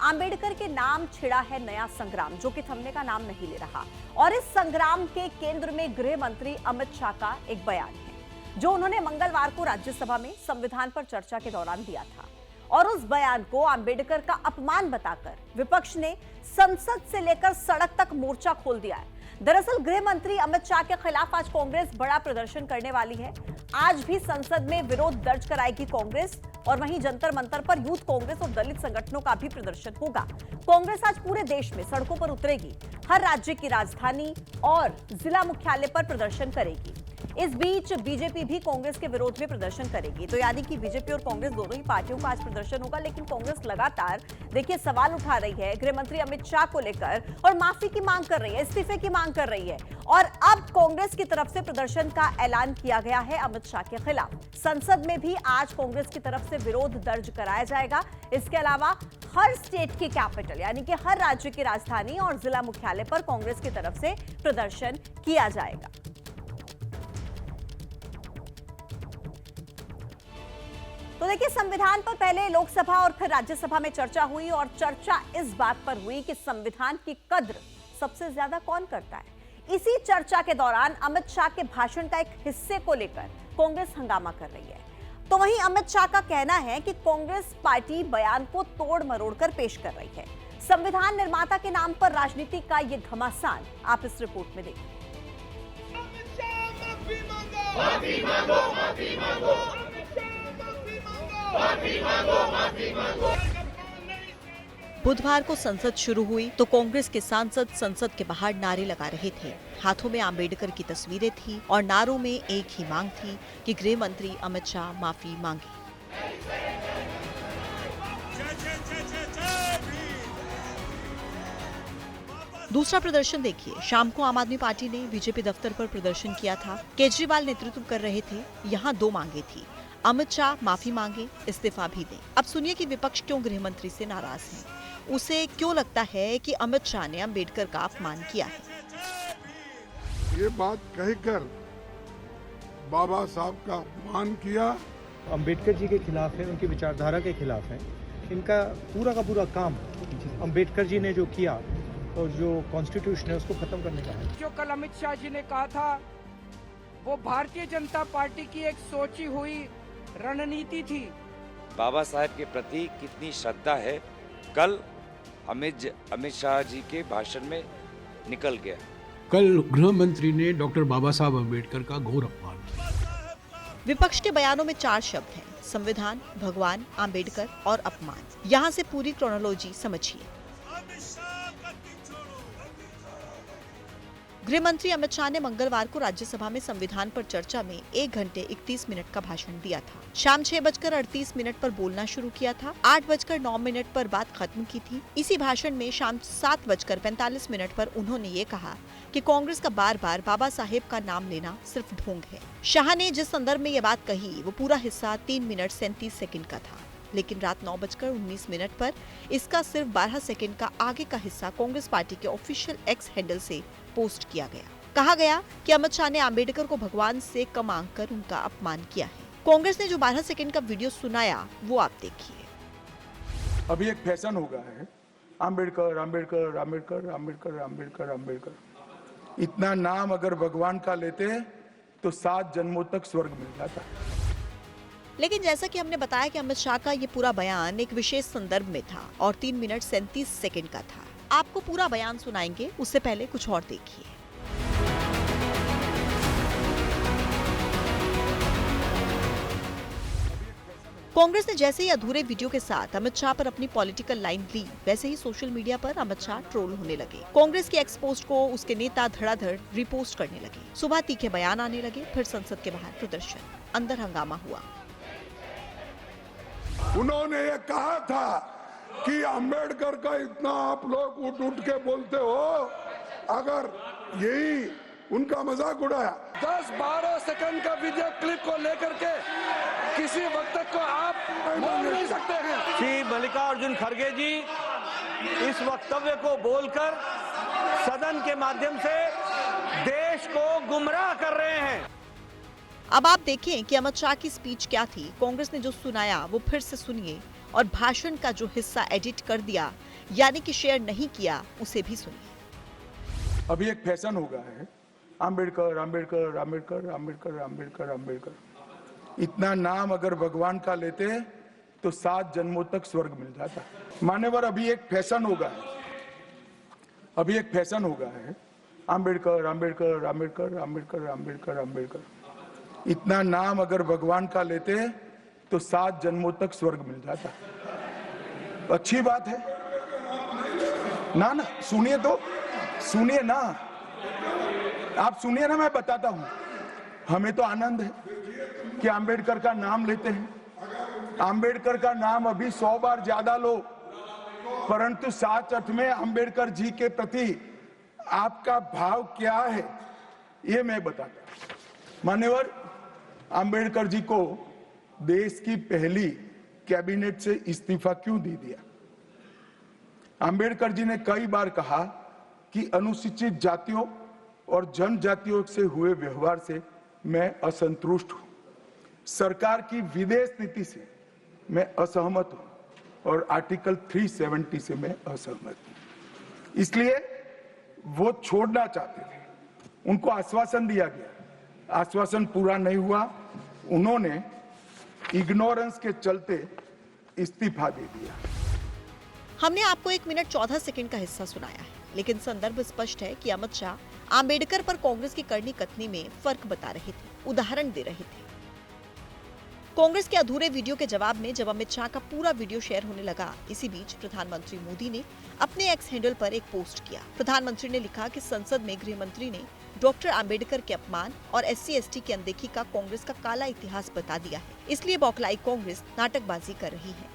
अंबेडकर के नाम छिड़ा है नया संग्राम, जो कि थमने का नाम नहीं ले रहा। और इस संग्राम के केंद्र में गृह मंत्री अमित शाह का एक बयान है, जो उन्होंने मंगलवार को राज्यसभा में संविधान पर चर्चा के दौरान दिया था। और उस बयान को अंबेडकर का अपमान बताकर विपक्ष ने संसद से लेकर सड़क तक मोर्चा खोल दिया है। दरअसल गृह मंत्री अमित शाह के खिलाफ आज कांग्रेस बड़ा प्रदर्शन करने वाली है। आज भी संसद में विरोध दर्ज कराएगी कांग्रेस, और वहीं जंतर मंतर पर यूथ कांग्रेस और दलित संगठनों का भी प्रदर्शन होगा। कांग्रेस आज पूरे देश में सड़कों पर उतरेगी, हर राज्य की राजधानी और जिला मुख्यालय पर प्रदर्शन करेगी। इस बीच बीजेपी भी कांग्रेस के विरोध में प्रदर्शन करेगी। तो यानी कि बीजेपी और कांग्रेस दोनों ही पार्टियों का आज प्रदर्शन होगा। लेकिन कांग्रेस लगातार देखिए सवाल उठा रही है गृह मंत्री अमित शाह को लेकर, और माफी की मांग कर रही है, इस्तीफे की मांग कर रही है। और अब कांग्रेस की तरफ से प्रदर्शन का ऐलान किया गया है अमित शाह के खिलाफ। संसद में भी आज कांग्रेस की तरफ से विरोध दर्ज कराया जाएगा। इसके अलावा हर स्टेट की कैपिटल यानी कि हर राज्य की राजधानी और जिला मुख्यालय पर कांग्रेस की तरफ से प्रदर्शन किया जाएगा। तो देखिए, संविधान पर पहले लोकसभा और फिर राज्यसभा में चर्चा हुई, और चर्चा इस बात पर हुई कि संविधान की कद्र सबसे ज्यादा कौन करता है। इसी चर्चा के दौरान अमित शाह के भाषण का एक हिस्से को लेकर कांग्रेस हंगामा कर रही है। तो वहीं अमित शाह का कहना है कि कांग्रेस पार्टी बयान को तोड़ मरोड़ कर पेश कर रही है। संविधान निर्माता के नाम पर राजनीति का यह घमासान आप इस रिपोर्ट में देखिए। माफी मांगो, माफी मांगो, माफी मांगो, माफी मांगो। बुधवार को संसद शुरू हुई तो कांग्रेस के सांसद संसद के बाहर नारे लगा रहे थे। हाथों में अंबेडकर की तस्वीरें थी और नारों में एक ही मांग थी कि गृह मंत्री अमित शाह माफी मांगे। दूसरा प्रदर्शन देखिए। शाम को आम आदमी पार्टी ने बीजेपी दफ्तर पर प्रदर्शन किया था। केजरीवाल नेतृत्व कर रहे थे। यहाँ दो मांगे थी, अमित शाह माफी मांगे, इस्तीफा भी दें। अब सुनिए कि विपक्ष क्यों गृह मंत्री से नाराज है। उसे क्यों लगता है कि अमित शाह ने अंबेडकर का अपमान किया है। ये बात कहकर बाबा साहब का अपमान किया। अंबेडकर जी के खिलाफ है, उनकी विचारधारा के खिलाफ है। इनका पूरा का पूरा काम अंबेडकर जी ने जो किया और जो कॉन्स्टिट्यूशन है उसको खत्म करने का है। जो कल अमित शाह जी ने कहा था वो भारतीय जनता पार्टी की एक सोची हुई रणनीति थी। बाबा साहब के प्रति कितनी श्रद्धा है, कल अमित शाह जी के भाषण में निकल गया। कल गृह मंत्री ने डॉक्टर बाबा साहब अम्बेडकर का घोर अपमान किया। विपक्ष के बयानों में 4 शब्द हैं, संविधान, भगवान, अम्बेडकर और अपमान। यहाँ से पूरी क्रोनोलॉजी समझिए। गृह मंत्री अमित शाह ने मंगलवार को राज्यसभा में संविधान पर चर्चा में 1 घंटे 31 मिनट का भाषण दिया था। शाम 6:38 पर बोलना शुरू किया था। 8:09 पर बात खत्म की थी। इसी भाषण में शाम 7:45 पर उन्होंने ये कहा कि कांग्रेस का बार बार बाबा साहेब का नाम लेना सिर्फ ढोंग है। शाह ने जिस संदर्भ में ये बात कही वो पूरा हिस्सा 3 मिनट 37 सेकंड का था, लेकिन रात 9:19 पर इसका सिर्फ 12 सेकंड का आगे का हिस्सा कांग्रेस पार्टी के ऑफिशियल एक्स हैंडल से पोस्ट किया गया। कहा गया कि अमित शाह ने अंबेडकर को भगवान से कम आंककर उनका अपमान किया है। कांग्रेस ने जो 12 सेकंड का वीडियो सुनाया वो आप देखिए। अभी एक फैशन हो गया है, अंबेडकर अंबेडकर अंबेडकर अंबेडकर अंबेडकर अंबेडकर। इतना नाम अगर भगवान का लेते हैं तो 7 जन्मों तक स्वर्ग मिल जाता है। लेकिन जैसा कि हमने बताया कि अमित शाह का ये पूरा बयान एक विशेष संदर्भ में था और 3 मिनट 37 सेकंड का था। आपको पूरा बयान सुनाएंगे, उससे पहले कुछ और देखिए। कांग्रेस ने जैसे ही अधूरे वीडियो के साथ अमित शाह पर अपनी पॉलिटिकल लाइन ली, वैसे ही सोशल मीडिया पर अमित शाह ट्रोल होने लगे। कांग्रेस के एक्स पोस्ट को उसके नेता धड़ाधड़ रिपोस्ट करने लगे। सुबह तीखे बयान आने लगे, फिर संसद के बाहर प्रदर्शन, अंदर हंगामा हुआ। उन्होंने ये कहा था कि अंबेडकर का इतना आप लोग उठ उठ के बोलते हो, अगर यही उनका मजाक उड़ाया। 10-12 सेकंड का वीडियो क्लिप को लेकर के किसी वक्त को आप बोल नहीं सकते हैं। श्री मल्लिकार्जुन खड़गे जी इस वक्तव्य को बोलकर सदन के माध्यम से देश को गुमराह कर रहे हैं। अब आप देखें कि अमित शाह की स्पीच क्या थी। कांग्रेस ने जो सुनाया वो फिर से सुनिए, और भाषण का जो हिस्सा एडिट कर दिया यानी कि शेयर नहीं किया, उसे भी सुनिए। अभी एक फैशन हो गया है, आम्बेडकर आम्बेडकर आम्बेडकर आम्बेडकर आम्बेडकर आम्बेडकर। इतना नाम अगर भगवान का लेते तो 7 जन्मों तक स्वर्ग मिल जाता। मान्यवर, अभी एक फैशन हो गया है, अभी एक फैशन हो गया है, आम्बेडकर आम्बेडकर आम्बेडकर आम्बेडकर आम्बेडकर आम्बेडकर। इतना नाम अगर भगवान का लेते तो 7 जन्मों तक स्वर्ग मिल जाता। अच्छी बात है ना? ना सुनिए तो, सुनिए ना, आप सुनिए ना, मैं बताता हूं। हमें तो आनंद है कि आम्बेडकर का नाम लेते हैं। आम्बेडकर का नाम अभी 100 बार ज्यादा लो, परंतु साच अर्थ में आम्बेडकर जी के प्रति आपका भाव क्या है, ये मैं बताता हूं। मान्यवर, आम्बेडकर जी को देश की पहली कैबिनेट से इस्तीफा क्यों दे दिया? आम्बेडकर जी ने कई बार कहा कि अनुसूचित जातियों और जनजातियों से हुए व्यवहार से मैं असंतुष्ट हूं। सरकार की विदेश नीति से मैं असहमत हूं और आर्टिकल 370 से मैं असहमत हूं। इसलिए वो छोड़ना चाहते थे, उनको आश्वासन दिया गया, आश्वासन पूरा नहीं हुआ, उन्होंने इग्नोरेंस के चलते इस्तीफा दे दिया। हमने आपको 1 मिनट 14 सेकंड का हिस्सा सुनाया है, लेकिन संदर्भ स्पष्ट है कि अमित शाह आम्बेडकर पर कांग्रेस की करनी कथनी में फर्क बता रहे थे, उदाहरण दे रहे थे। कांग्रेस के अधूरे वीडियो के जवाब में जब अमित शाह का पूरा वीडियो शेयर होने लगा, इसी बीच प्रधानमंत्री मोदी ने अपने एक्स हैंडल पर एक पोस्ट किया। प्रधानमंत्री ने लिखा कि संसद में गृह मंत्री ने डॉक्टर आम्बेडकर के अपमान और SC/ST की अनदेखी का कांग्रेस का काला इतिहास बता दिया है, इसलिए बौखलाई कांग्रेस नाटकबाजी कर रही है।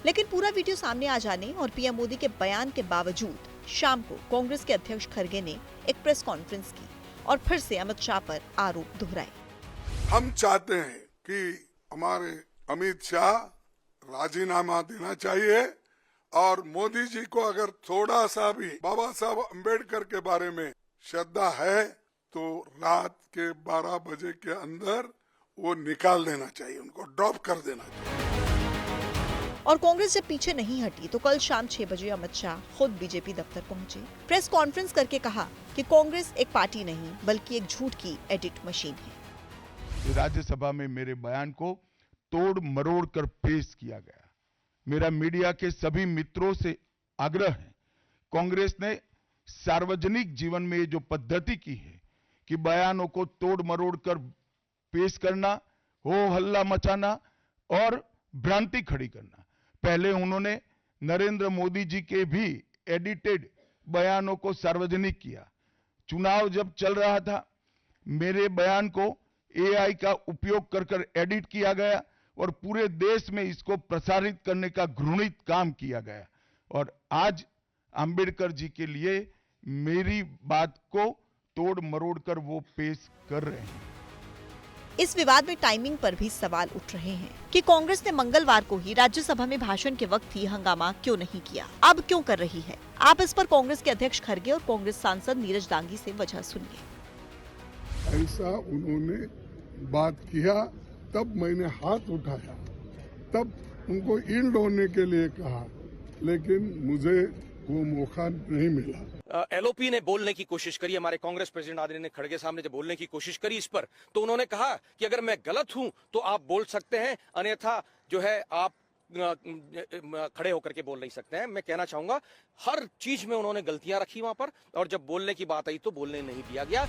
लेकिन पूरा वीडियो सामने आ जाने और पीएम मोदी के बयान के बावजूद शाम को कांग्रेस के अध्यक्ष खड़गे ने एक प्रेस कॉन्फ्रेंस की और फिर से अमित शाह पर आरोप दोहराए। हम चाहते हैं कि हमारे अमित शाह राजीनामा देना चाहिए और मोदी जी को अगर थोड़ा सा भी बाबा साहब अम्बेडकर के बारे में श्रद्धा है तो रात के 12 बजे के अंदर वो निकाल देना चाहिए, उनको ड्रॉप कर देना चाहिए। और कांग्रेस जब पीछे नहीं हटी तो कल शाम 6 बजे अमित शाह खुद बीजेपी दफ्तर पहुंचे। प्रेस कॉन्फ्रेंस करके कहा कि कांग्रेस एक पार्टी नहीं बल्कि एक झूठ की एडिट मशीन है। राज्यसभा में मेरे बयान को तोड़ मरोड़ कर पेश किया गया। मेरा मीडिया के सभी मित्रों से आग्रह है, कांग्रेस ने सार्वजनिक जीवन में जो पद्धति की है कि बयानों को तोड़ मरोड़ कर पेश करना, हो हल्ला मचाना और भ्रांति खड़ी करना। पहले उन्होंने नरेंद्र मोदी जी के भी एडिटेड बयानों को सार्वजनिक किया। चुनाव जब चल रहा था, मेरे बयान को AI का उपयोग कर एडिट किया गया और पूरे देश में इसको प्रसारित करने का घृणित काम किया गया। और आज अंबेडकर जी के लिए मेरी बात को तोड़ मरोड़ कर वो पेश कर रहे हैं। इस विवाद में टाइमिंग पर भी सवाल उठ रहे हैं कि कांग्रेस ने मंगलवार को ही राज्यसभा में भाषण के वक्त ही हंगामा क्यों नहीं किया, अब क्यों कर रही है। आप इस पर कांग्रेस के अध्यक्ष खड़गे और कांग्रेस सांसद नीरज दांगी से वजह सुनिए। ऐसा उन्होंने बात किया, तब मैंने हाथ उठाया, तब उनको यील्ड होने के लिए कहा, लेकिन मुझे वो मौका नहीं मिला। LOP ने बोलने की कोशिश करी, हमारे कांग्रेस प्रेसिडेंट आदरणीय खड़गे साहब ने जब बोलने की कोशिश करी इस पर, तो उन्होंने कहा कि अगर मैं गलत हूं तो आप बोल सकते हैं, अन्यथा जो है आप खड़े होकर के बोल नहीं सकते हैं। मैं कहना चाहूंगा हर चीज में उन्होंने गलतियां रखी वहां पर, और जब बोलने की बात आई तो बोलने नहीं दिया गया।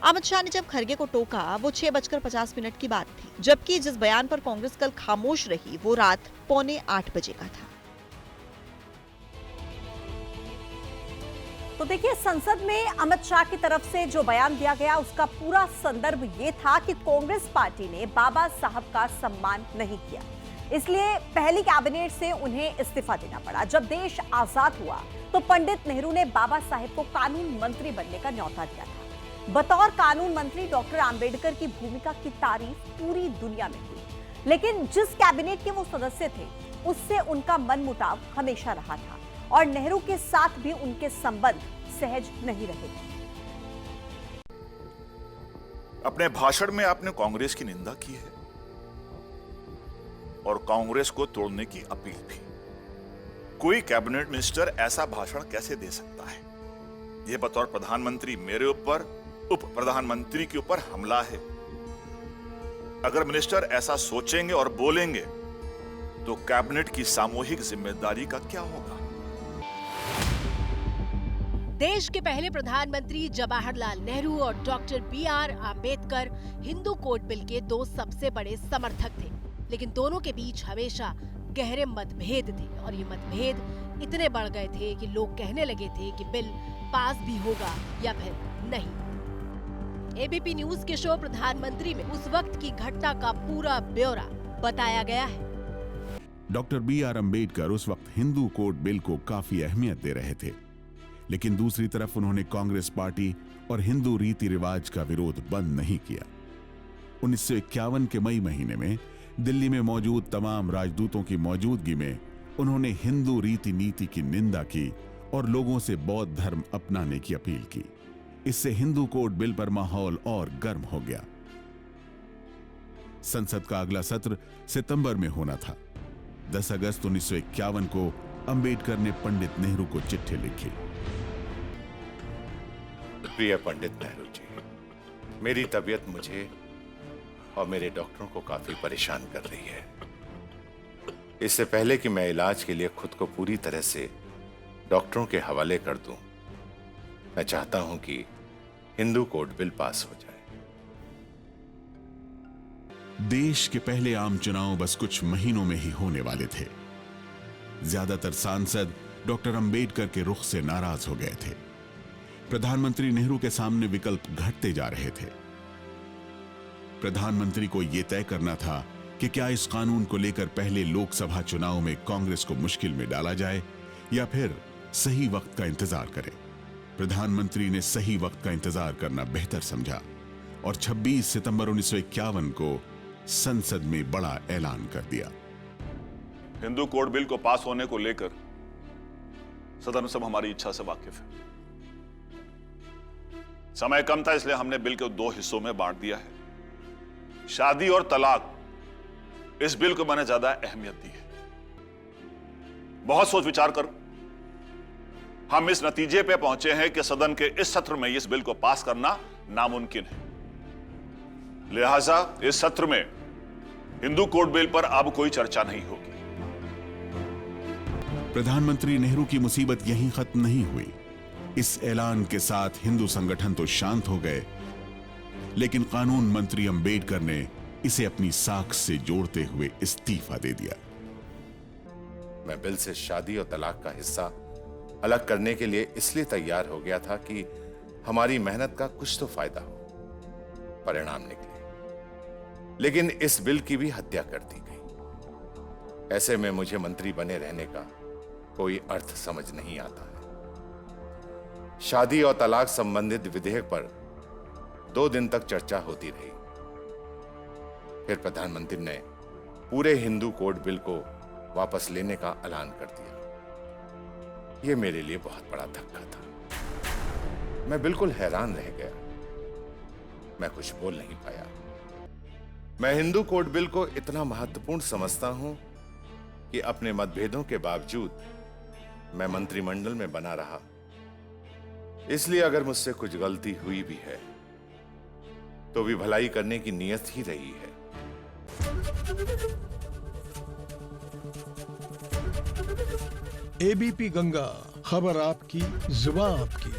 अमित शाह ने जब खड़गे को टोका वो 6:50 की बात थी, जबकि जिस बयान पर कांग्रेस कल खामोश रही वो रात 7:45 बजे का था। तो देखिए, संसद में अमित शाह की तरफ से जो बयान दिया गया उसका पूरा संदर्भ ये था कि कांग्रेस पार्टी ने बाबा साहब का सम्मान नहीं किया, इसलिए पहली कैबिनेट से उन्हें इस्तीफा देना पड़ा। जब देश आजाद हुआ तो पंडित नेहरू ने बाबा साहेब को कानून मंत्री बनने का न्यौता दिया था। बतौर कानून मंत्री डॉक्टर आम्बेडकर की भूमिका की तारीफ पूरी दुनिया में हुई, लेकिन जिस कैबिनेट के वो सदस्य थे उससे उनका मनमुटाव हमेशा रहा था और नेहरू के साथ भी उनके संबंध सहज नहीं रहे। अपने भाषण में आपने कांग्रेस की निंदा की है, और कांग्रेस को तोड़ने की अपील भी। कोई कैबिनेट मिनिस्टर ऐसा भाषण कैसे दे सकता है? यह बतौर प्रधानमंत्री मेरे ऊपर, उप प्रधानमंत्री के ऊपर हमला है। अगर मिनिस्टर ऐसा सोचेंगे और बोलेंगे तो कैबिनेट की सामूहिक जिम्मेदारी का क्या होगा? देश के पहले प्रधानमंत्री जवाहरलाल नेहरू और doctor B.R. Ambedkar Hindu code bill के दो सबसे बड़े समर्थक थे, लेकिन दोनों के बीच हमेशा गहरे मतभेद थे और ये मतभेद इतने बढ़ गए थे कि लोग कहने लगे थे कि बिल पास भी होगा या फिर नहीं। एबीपी न्यूज के शो प्रधानमंत्री में उस वक्त की घटना का पूरा ब्यौरा बताया गया है। Doctor B.R. अम्बेडकर उस वक्त हिंदू कोड बिल को काफी अहमियत दे रहे थे, लेकिन दूसरी तरफ उन्होंने कांग्रेस पार्टी और हिंदू रीति रिवाज का विरोध बंद नहीं किया। 1951 के मई महीने में दिल्ली में मौजूद तमाम राजदूतों की मौजूदगी में उन्होंने हिंदू रीति नीति की निंदा की और लोगों से बौद्ध धर्म अपनाने की अपील की। इससे हिंदू कोड बिल पर माहौल और गर्म हो गया। संसद का अगला सत्र सितंबर में होना था। 10 अगस्त 1951 को अंबेडकर ने पंडित नेहरू को चिट्ठी लिखी। प्रिय पंडित नेहरू जी, मेरी तबीयत मुझे और मेरे डॉक्टरों को काफी परेशान कर रही है। इससे पहले कि मैं इलाज के लिए खुद को पूरी तरह से डॉक्टरों के हवाले कर दूं, मैं चाहता हूं कि हिंदू कोड बिल पास हो जाए। देश के पहले आम चुनाव बस कुछ महीनों में ही होने वाले थे। ज्यादातर सांसद डॉक्टर अंबेडकर के रुख से नाराज हो गए थे। प्रधानमंत्री नेहरू के सामने विकल्प घटते जा रहे थे। प्रधानमंत्री को यह तय करना था कि क्या इस कानून को लेकर पहले लोकसभा चुनाव में कांग्रेस को मुश्किल में डाला जाए या फिर सही वक्त का इंतजार करें। प्रधानमंत्री ने सही वक्त का इंतजार करना बेहतर समझा और 26 सितंबर 1951 को संसद में बड़ा ऐलान कर दिया। हिंदू कोड बिल को पास होने को लेकर सदन सब हमारी इच्छा से वाकिफ है। समय कम था, इसलिए हमने बिल को 2 हिस्सों में बांट दिया है। शादी और तलाक, इस बिल को मैंने ज्यादा अहमियत दी है। बहुत सोच विचार कर हम इस नतीजे पे पहुंचे हैं कि सदन के इस सत्र में इस बिल को पास करना नामुमकिन है। लिहाजा इस सत्र में हिंदू कोड बिल पर अब कोई चर्चा नहीं होगी। प्रधानमंत्री नेहरू की मुसीबत यहीं खत्म नहीं हुई। इस ऐलान के साथ हिंदू संगठन तो शांत हो गए, लेकिन कानून मंत्री अंबेडकर ने इसे अपनी साख से जोड़ते हुए इस्तीफा दे दिया। मैं बिल से शादी और तलाक का हिस्सा अलग करने के लिए इसलिए तैयार हो गया था कि हमारी मेहनत का कुछ तो फायदा हो, परिणाम निकले। लेकिन इस बिल की भी हत्या कर दी गई। ऐसे में मुझे मंत्री बने रहने का कोई अर्थ समझ नहीं आता है। शादी और तलाक संबंधित विधेयक पर 2 दिन तक चर्चा होती रही। फिर प्रधानमंत्री ने पूरे हिंदू कोड बिल को वापस लेने का ऐलान कर दिया। यह मेरे लिए बहुत बड़ा धक्का था। मैं बिल्कुल हैरान रह गया। मैं कुछ बोल नहीं पाया। मैं हिंदू कोड बिल को इतना महत्वपूर्ण समझता हूं कि अपने मतभेदों के बावजूद मैं मंत्रिमंडल में बना रहा। इसलिए अगर मुझसे कुछ गलती हुई भी है तो भी भलाई करने की नीयत ही रही है। एबीपी गंगा, खबर आपकी, जुबान आपकी।